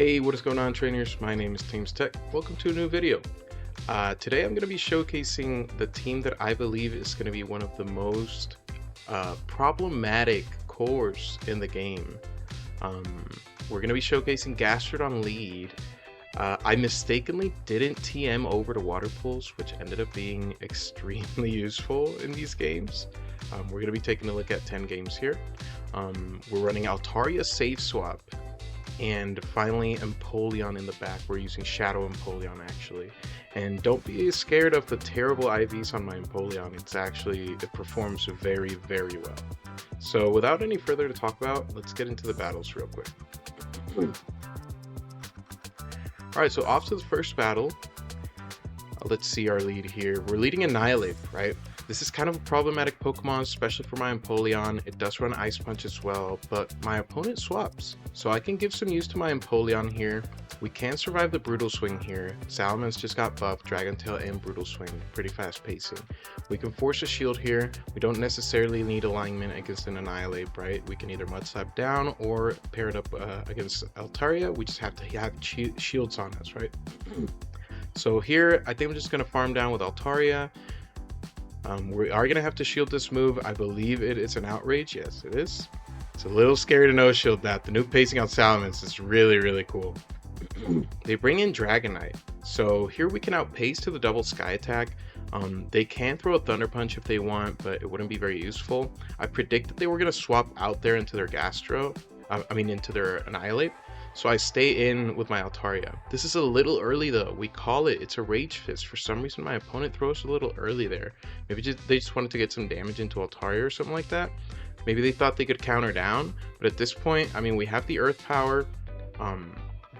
Hey, what is going on, trainers? My name is TamezTech. Welcome to a new video. Today I'm going to be showcasing the team that I believe is going to be one of the most problematic cores in the game. We're going to be showcasing Gastrodon lead. I mistakenly didn't TM over to Water Pulse, which ended up being extremely useful in these games. We're going to be taking a look at 10 games here. We're running Altaria Safe Swap. And finally, Empoleon in the back. We're using Shadow Empoleon actually. And don't be scared of the terrible IVs on my Empoleon. It performs very, very well. So without any further to talk about, let's get into the battles real quick. Alright, so off to the first battle. Let's see our lead here. We're leading Annihilate, right? This is kind of a problematic Pokemon, especially for my Empoleon. It does run Ice Punch as well, but my opponent swaps. So I can give some use to my Empoleon here. We can survive the Brutal Swing here. Salamence just got buffed, Dragon Tail and Brutal Swing, pretty fast pacing. We can force a shield here. We don't necessarily need alignment against an Annihilate, right? We can either Mud Slap down or pair it up against Altaria. We just have to have shields on us, right? So here, I think I'm just going to farm down with Altaria. We are going to have to shield this move. I believe it is an Outrage. Yes, it is. It's a little scary to no shield that. The new pacing on Salamence is really, really cool. They bring in Dragonite. So here we can outpace to the double Sky Attack. They can throw a Thunder Punch if they want, but it wouldn't be very useful. I predicted they were going to swap out there into their into their Annihilate. So I stay in with my Altaria. This is a little early though. We call it. It's a Rage Fist. For some reason my opponent throws a little early there. Maybe they just wanted to get some damage into Altaria or something like that. Maybe they thought they could counter down. But at this point, I mean, we have the Earth Power.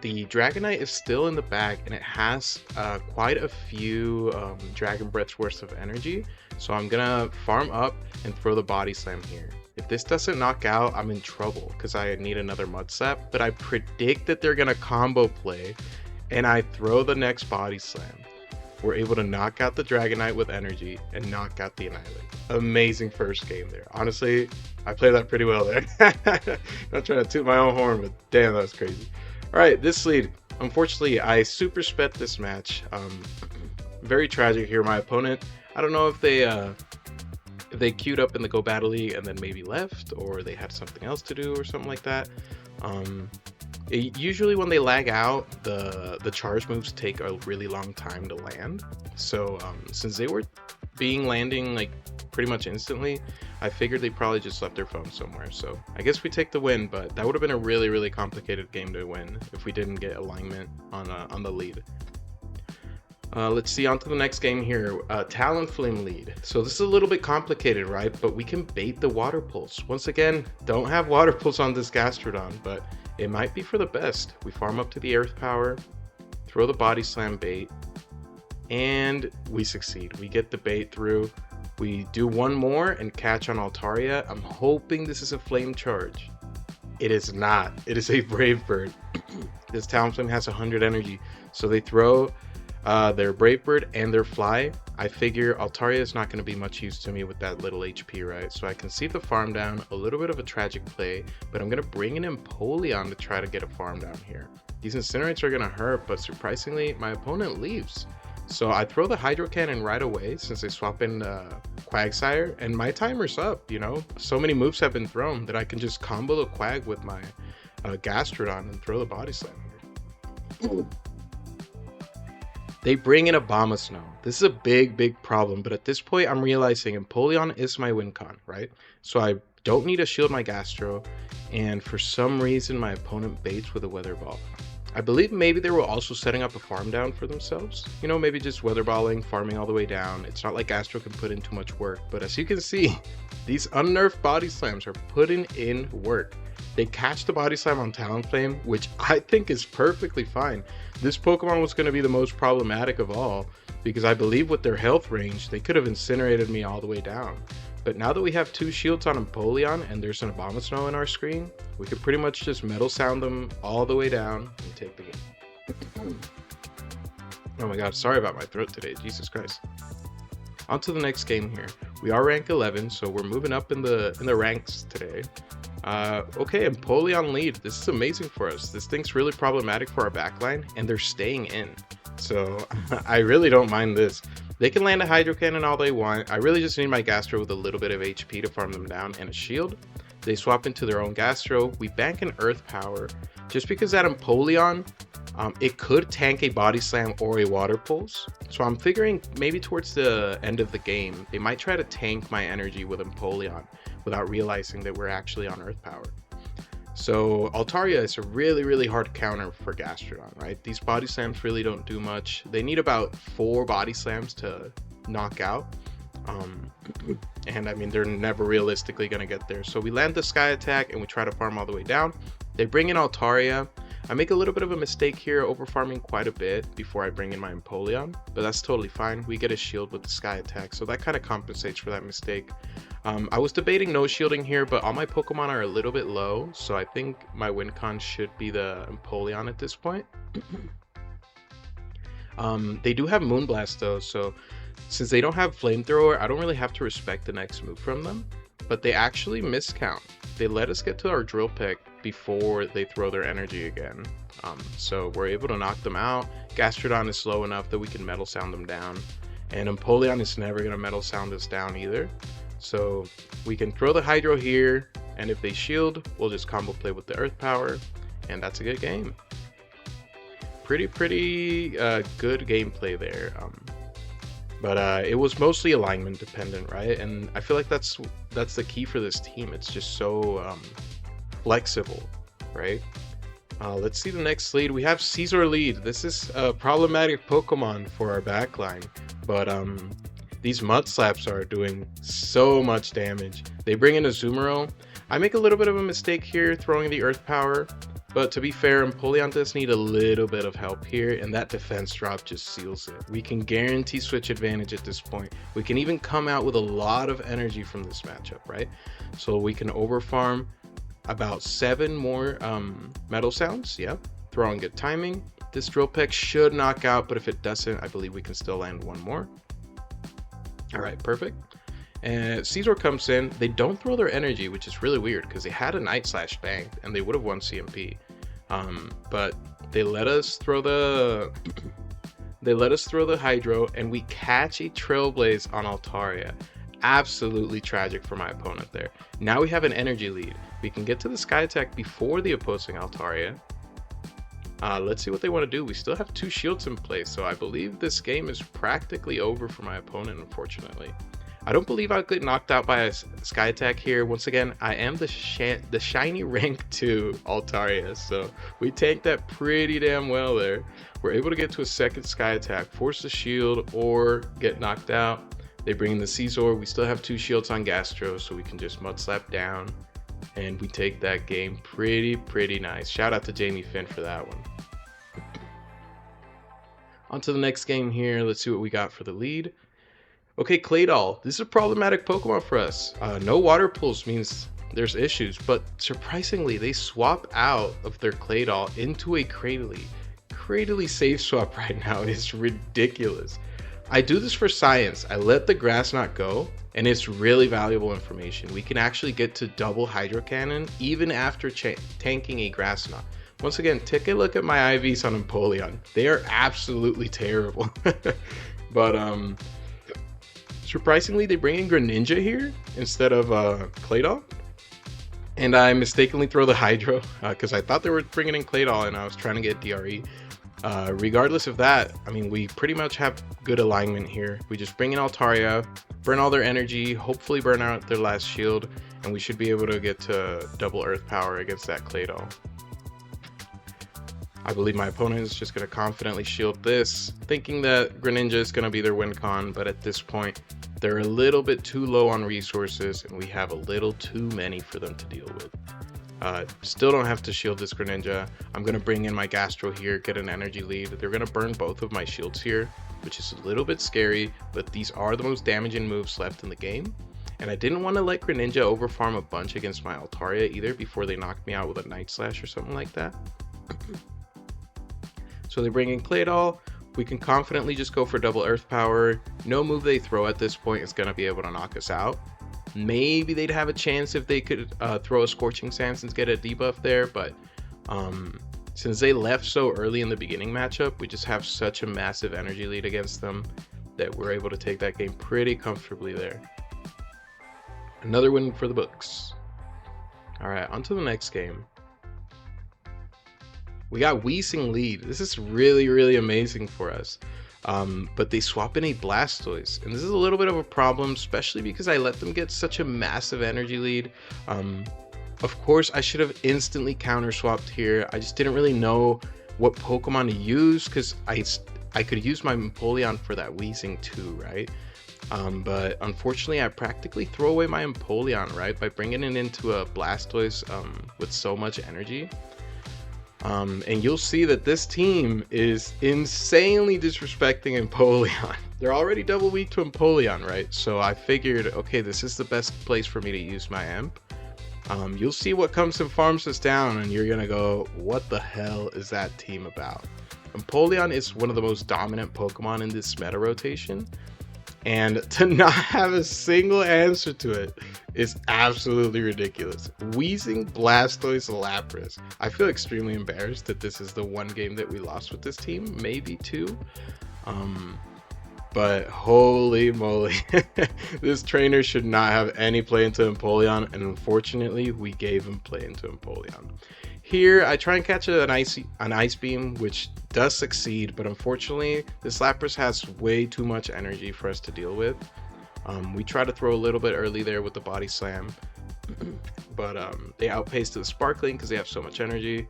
The Dragonite is still in the bag and it has quite a few Dragon Breaths worth of energy. So I'm gonna farm up and throw the Body Slam here. If this doesn't knock out, I'm in trouble because I need another Mud Slap, but I predict that they're going to combo play, and I throw the next Body Slam. We're able to knock out the Dragonite with energy and knock out the Annihilate. Amazing first game there. Honestly, I played that pretty well there. Not trying to toot my own horn, but damn, that was crazy. Alright, this lead. Unfortunately, I super sped this match. Very tragic here. My opponent, I don't know if they queued up in the gobattleleague and then maybe left, or they had something else to do or something like that. Usually when they lag out, the charge moves take a really long time to land. So since they were landing like pretty much instantly, I figured they probably just left their phone somewhere. So I guess we take the win, but that would have been a really, really complicated game to win if we didn't get alignment on the lead. Let's see, on to the next game here. Talonflame lead. So this is a little bit complicated, right? But we can bait the Water Pulse. Once again, don't have Water Pulse on this Gastrodon, but it might be for the best. We farm up to the Earth Power, throw the Body Slam bait, and we succeed. We get the bait through. We do one more and catch on Altaria. I'm hoping this is a Flame Charge. It is not. It is a Brave Bird. This Talonflame has 100 energy, so they throw their Brave Bird and their Fly. I figure Altaria is not going to be much use to me with that little HP, right? So I can see the farm down, a little bit of a tragic play, but I'm going to bring in Empoleon to try to get a farm down here. These Incinerates are going to hurt, but surprisingly, my opponent leaves. So I throw the Hydro Cannon right away since they swap in Quagsire, and my timer's up, you know? So many moves have been thrown that I can just combo the Quag with my Gastrodon and throw the Body Slam here. They bring in Abomasnow. This is a big, big problem, but at this point, I'm realizing Empoleon is my win con, right? So I don't need to shield my Gastro, and for some reason, my opponent baits with a Weather Ball. I believe maybe they were also setting up a farm down for themselves. You know, maybe just Weather Balling, farming all the way down. It's not like Gastro can put in too much work, but as you can see, these unnerfed Body Slams are putting in work. They catch the Body Slam on Talonflame, which I think is perfectly fine. This Pokemon was going to be the most problematic of all, because I believe with their health range, they could have incinerated me all the way down. But now that we have two shields on Empoleon and there's an Abomasnow in our screen, we could pretty much just Metal Sound them all the way down and take the game. Oh my god, sorry about my throat today, Jesus Christ. On to the next game here. We are rank 11, so we're moving up in the ranks today. Okay, Empoleon lead. This is amazing for us. This thing's really problematic for our backline, and they're staying in. So I really don't mind this. They can land a Hydro Cannon all they want. I really just need my Gastro with a little bit of HP to farm them down and a shield. They swap into their own Gastro. We bank an Earth Power. Just because that Empoleon, it could tank a Body Slam or a Water Pulse. So I'm figuring maybe towards the end of the game, they might try to tank my energy with Empoleon without realizing that we're actually on Earth Power. So Altaria is a really hard counter for Gastrodon, right? These Body Slams really don't do much. They need about 4 Body Slams to knock out. And I mean, they're never realistically going to get there. So we land the Sky Attack and we try to farm all the way down. They bring in Altaria. I make a little bit of a mistake here, over farming quite a bit before I bring in my Empoleon, but that's totally fine. We get a shield with the Sky Attack, so that kind of compensates for that mistake. I was debating no shielding here, but all my Pokemon are a little bit low, so I think my win con should be the Empoleon at this point. They do have Moonblast though, so since they don't have Flamethrower, I don't really have to respect the next move from them, but they actually miscount. They let us get to our Drill Peck before they throw their energy again. So we're able to knock them out. Gastrodon is slow enough that we can Metal Sound them down, and Empoleon is never going to Metal Sound us down either. So we can throw the Hydro here, and if they shield, we'll just combo play with the Earth Power, and that's a good game. Pretty good gameplay there. But it was mostly alignment dependent, right? And I feel like that's the key for this team. It's just so flexible, right? Let's see the next lead. We have Scizor lead. This is a problematic Pokemon for our backline, but these Mud Slaps are doing so much damage. They bring in a Azumarill. I make a little bit of a mistake here throwing the Earth Power, but to be fair, Empoleon does need a little bit of help here, and that defense drop just seals it. We can guarantee switch advantage at this point. We can even come out with a lot of energy from this matchup, right? So we can overfarm about 7 more Metal Sounds. Yep, throwing good timing. This Drill Peck should knock out, but if it doesn't, I believe we can still land 1 more. All right, perfect. And Scizor comes in. They don't throw their energy, which is really weird because they had a Night Slash banked and they would have won CMP. But they let us throw the Hydro, and we catch a Trailblaze on Altaria. Absolutely tragic for my opponent there. Now we have an energy lead. We can get to the Sky Attack before the opposing Altaria. Let's see what they want to do. We still have 2 shields in place, so I believe this game is practically over for my opponent, unfortunately. I don't believe I'll get knocked out by a Sky Attack here. Once again, I am the shiny rank 2 Altaria, so we tanked that pretty damn well there. We're able to get to a second Sky Attack, force the shield, or get knocked out. They bring in the Scizor. We still have 2 shields on Gastro, so we can just Mud Slap down, and we take that game pretty nice. Shout out to Jamie Finn for that one. On to the next game here. Let's see what we got for the lead. Okay, Claydol. This is a problematic Pokemon for us. No Water Pulse means there's issues, but surprisingly, they swap out of their Claydol into a Cradily. Cradily save swap right now is ridiculous. I do this for science. I let the Grass Knot go, and it's really valuable information. We can actually get to double Hydro Cannon even after tanking a Grass Knot. Once again, take a look at my IVs on Empoleon. They are absolutely terrible. But surprisingly, they bring in Greninja here instead of Claydol. And I mistakenly throw the Hydro because I thought they were bringing in Claydol and I was trying to get DRE. Regardless of that, I mean, we pretty much have good alignment here. We just bring in Altaria, burn all their energy, hopefully burn out their last shield, and we should be able to get to double Earth Power against that Claydol. I believe my opponent is just going to confidently shield this, thinking that Greninja is going to be their win con, but at this point, they're a little bit too low on resources, and we have a little too many for them to deal with. Still don't have to shield this Greninja. I'm going to bring in my Gastro here, get an energy lead. They're going to burn both of my shields here, which is a little bit scary, but these are the most damaging moves left in the game. And I didn't want to let Greninja overfarm a bunch against my Altaria either before they knocked me out with a Night Slash or something like that. So they bring in Claydol. We can confidently just go for double Earth Power. No move they throw at this point is going to be able to knock us out. Maybe they'd have a chance if they could throw a Scorching Sands and get a debuff there, but since they left so early in the beginning matchup, we just have such a massive energy lead against them that we're able to take that game pretty comfortably there. Another win for the books. All right, on to the next game. We got Weezing lead. This is really amazing for us. But they swap in a Blastoise, and this is a little bit of a problem, especially because I let them get such a massive energy lead. Of course, I should have instantly counter swapped here. I just didn't really know what Pokemon to use, because I could use my Empoleon for that Weezing too, right? But unfortunately, I practically throw away my Empoleon, right, by bringing it into a Blastoise with so much energy. And you'll see that this team is insanely disrespecting Empoleon. They're already double weak to Empoleon, right? So I figured, okay, this is the best place for me to use my Emp. You'll see what comes and farms us down, and you're gonna go, what the hell is that team about? Empoleon is one of the most dominant Pokemon in this meta rotation, and to not have a single answer to it is absolutely ridiculous. Weezing, Blastoise, Lapras. I feel extremely embarrassed that this is the one game that we lost with this team, maybe two. But holy moly, this trainer should not have any play into Empoleon, and unfortunately we gave him play into Empoleon. Here I try and catch an ice beam, which does succeed, but unfortunately this Lapras has way too much energy for us to deal with. We try to throw a little bit early there with the body slam, but they outpace to the Sparkling because they have so much energy.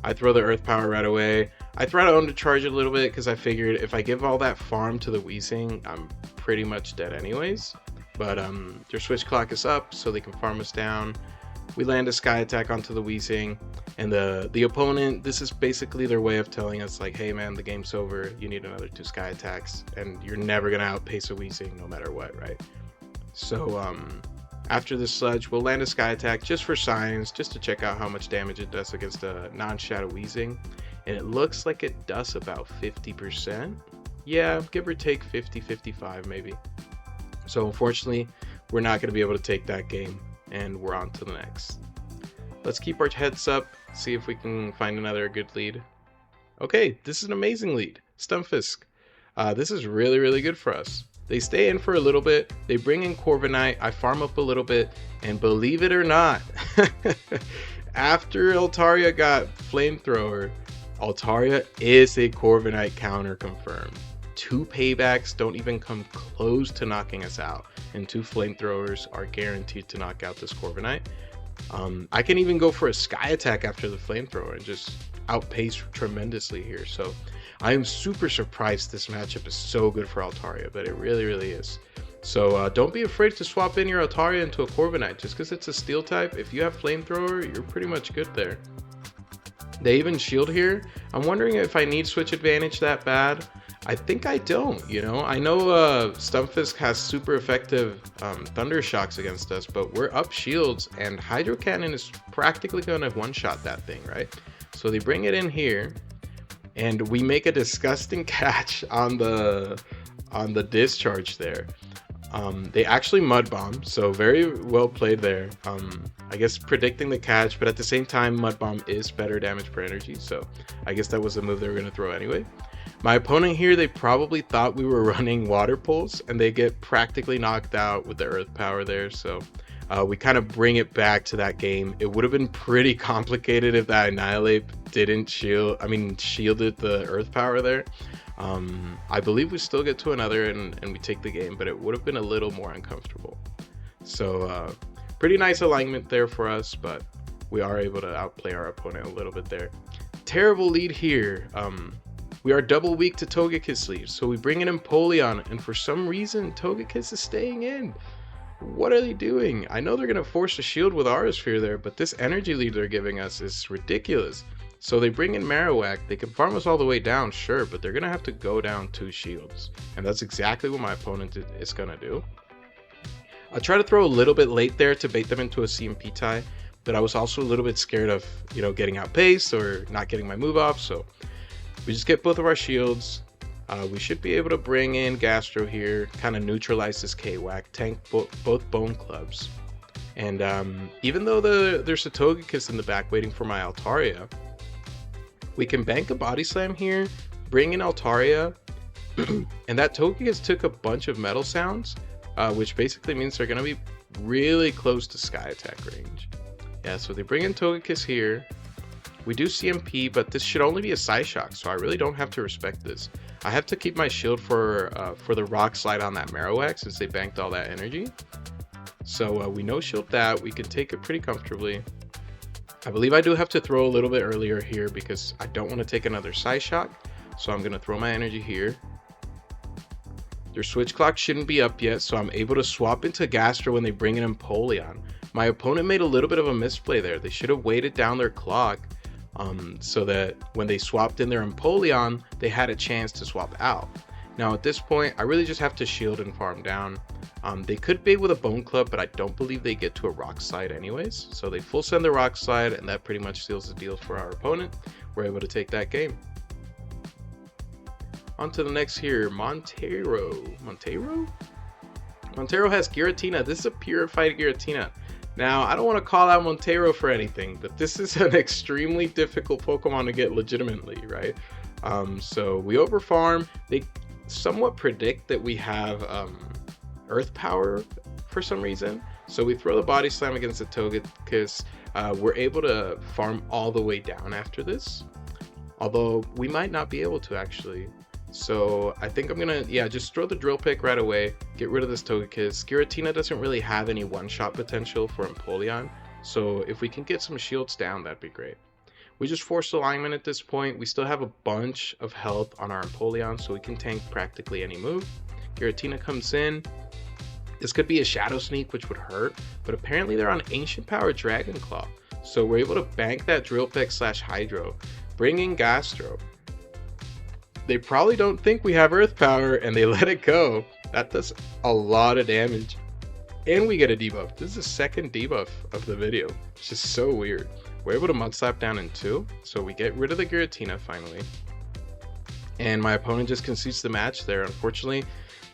I throw the Earth Power right away. I try to undercharge it a little bit because I figured if I give all that farm to the Weezing, I'm pretty much dead anyways. But their switch clock is up, so they can farm us down. We land a Sky Attack onto the Weezing, and the opponent, this is basically their way of telling us like, hey man, the game's over, you need another 2 Sky Attacks, and you're never gonna outpace a Weezing no matter what, right? So after this Sludge, we'll land a Sky Attack just for science, just to check out how much damage it does against a non-Shadow Weezing, and it looks like it does about 50%. Yeah, give or take 50-55 maybe. So unfortunately, we're not going to be able to take that game, and we're on to the next. Let's keep our heads up, see if we can find another good lead. Okay, this is an amazing lead. Stunfisk. This is really good for us. They stay in for a little bit, they bring in Corviknight, I farm up a little bit, and believe it or not, after Altaria got Flamethrower, Altaria is a Corviknight counter confirmed. 2 paybacks don't even come close to knocking us out, and 2 Flamethrowers are guaranteed to knock out this Corviknight. I can even go for a Sky Attack after the Flamethrower and just outpace tremendously here. So I am super surprised this matchup is so good for Altaria, but it really is. So don't be afraid to swap in your Altaria into a Corviknight. Just because it's a Steel type, if you have Flamethrower, you're pretty much good there. They even shield here. I'm wondering if I need switch advantage that bad. I think I don't, you know. I know Stunfisk has super effective Thunder Shocks against us, but we're up shields, and Hydro Cannon is practically gonna one-shot that thing, right? So they bring it in here, and we make a disgusting catch on the discharge there. They actually Mud Bomb, so very well played there. I guess predicting the catch, but at the same time, Mud Bomb is better damage per energy, so I guess that was the move they were going to throw anyway. My opponent here, they probably thought we were running Water Pulse, and they get practically knocked out with the Earth Power there, so we kind of bring it back to that game. It would have been pretty complicated if that Annihilate didn't shielded the Earth Power there. I believe we still get to another and we take the game, but it would have been a little more uncomfortable. So pretty nice alignment there for us, but we are able to outplay our opponent a little bit there. Terrible lead here. We are double weak to Togekiss lead, so we bring in Empoleon, and for some reason Togekiss is staying in. What are they doing? I know they're going to force a shield with Aurasphere there, but this energy lead they're giving us is ridiculous. So they bring in Marowak. They can farm us all the way down, sure, but they're going to have to go down 2 shields. And that's exactly what my opponent is going to do. I try to throw a little bit late there to bait them into a CMP tie, but I was also a little bit scared of, you know, getting outpaced or not getting my move off. So we just get both of our shields. We should be able to bring in Gastro here, kind of neutralize this K-Whack, tank both Bone Clubs. And even though there's a Togekiss in the back waiting for my Altaria, we can bank a Body Slam here, bring in Altaria, and that Togekiss took a bunch of Metal Sounds, which basically means they're going to be really close to Sky Attack range. Yeah, so they bring in Togekiss here. We do CMP, but this should only be a Psyshock, so I really don't have to respect this. I have to keep my shield for the Rock Slide on that Marowak since they banked all that energy. So we no shield that. We can take it pretty comfortably. I believe I do have to throw a little bit earlier here because I don't want to take another Psyshock. So I'm going to throw my energy here. Their switch clock shouldn't be up yet, so I'm able to swap into Gastro when they bring in Empoleon. My opponent made a little bit of a misplay there. They should have weighted down their clock so that when they swapped in their Empoleon, they had a chance to swap out. Now at this point, I really just have to shield and farm down. They could bait with a Bone Club, but I don't believe they get to a Rock Slide anyways. So they full send the Rock Slide, and that pretty much seals the deal for our opponent. We're able to take that game. On to the next here, Montero. Montero has Giratina. This is a purified Giratina. Now, I don't want to call out Montero for anything, but this is an extremely difficult Pokemon to get legitimately, right? So we overfarm. They somewhat predict that we have Earth Power for some reason. So we throw the Body Slam against the Togekiss. We're able to farm all the way down after this. Although we might not be able to actually. So I think I'm gonna, just throw the Drill Pick right away, get rid of this Togekiss. Giratina doesn't really have any one-shot potential for Empoleon, so if we can get some shields down, that'd be great. We just forced alignment at this point. We still have a bunch of health on our Empoleon, so we can tank practically any move. Giratina comes in. This could be a Shadow Sneak, which would hurt, but apparently they're on Ancient Power Dragon Claw, so we're able to bank that Drill Pick / Hydro, bring in Gastro. They probably don't think we have Earth Power and they let it go. That does a lot of damage. And we get a debuff. This is the second debuff of the video. It's just so weird. We're able to Mud Slap down in 2. So we get rid of the Giratina finally. And my opponent just concedes the match there. Unfortunately,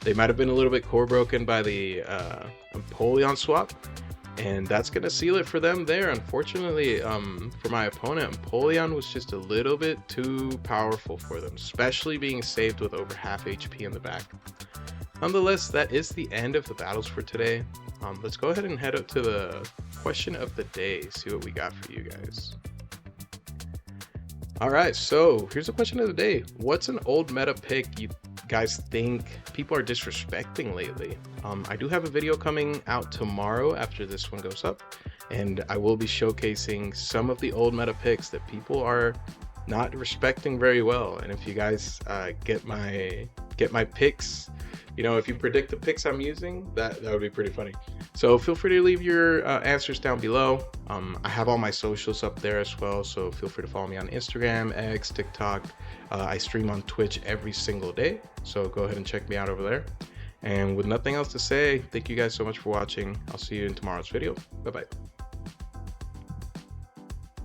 they might have been a little bit core broken by the Empoleon swap. And that's going to seal it for them there. Unfortunately, for my opponent, Empoleon was just a little bit too powerful for them, especially being saved with over half HP in the back. Nonetheless, that is the end of the battles for today. Let's go ahead and head up to the question of the day, see what we got for you guys. Alright, so here's the question of the day. What's an old meta pick you guys think people are disrespecting lately? I do have a video coming out tomorrow after this one goes up, and I will be showcasing some of the old meta picks that people are not respecting very well. And if you guys get my picks, if you predict the picks I'm using, that would be pretty funny. So feel free to leave your answers down below. I have all my socials up there as well, so feel free to follow me on Instagram, X, TikTok. I stream on Twitch every single day, so go ahead and check me out over there. And with nothing else to say, thank you guys so much for watching. I'll see you in tomorrow's video. Bye bye.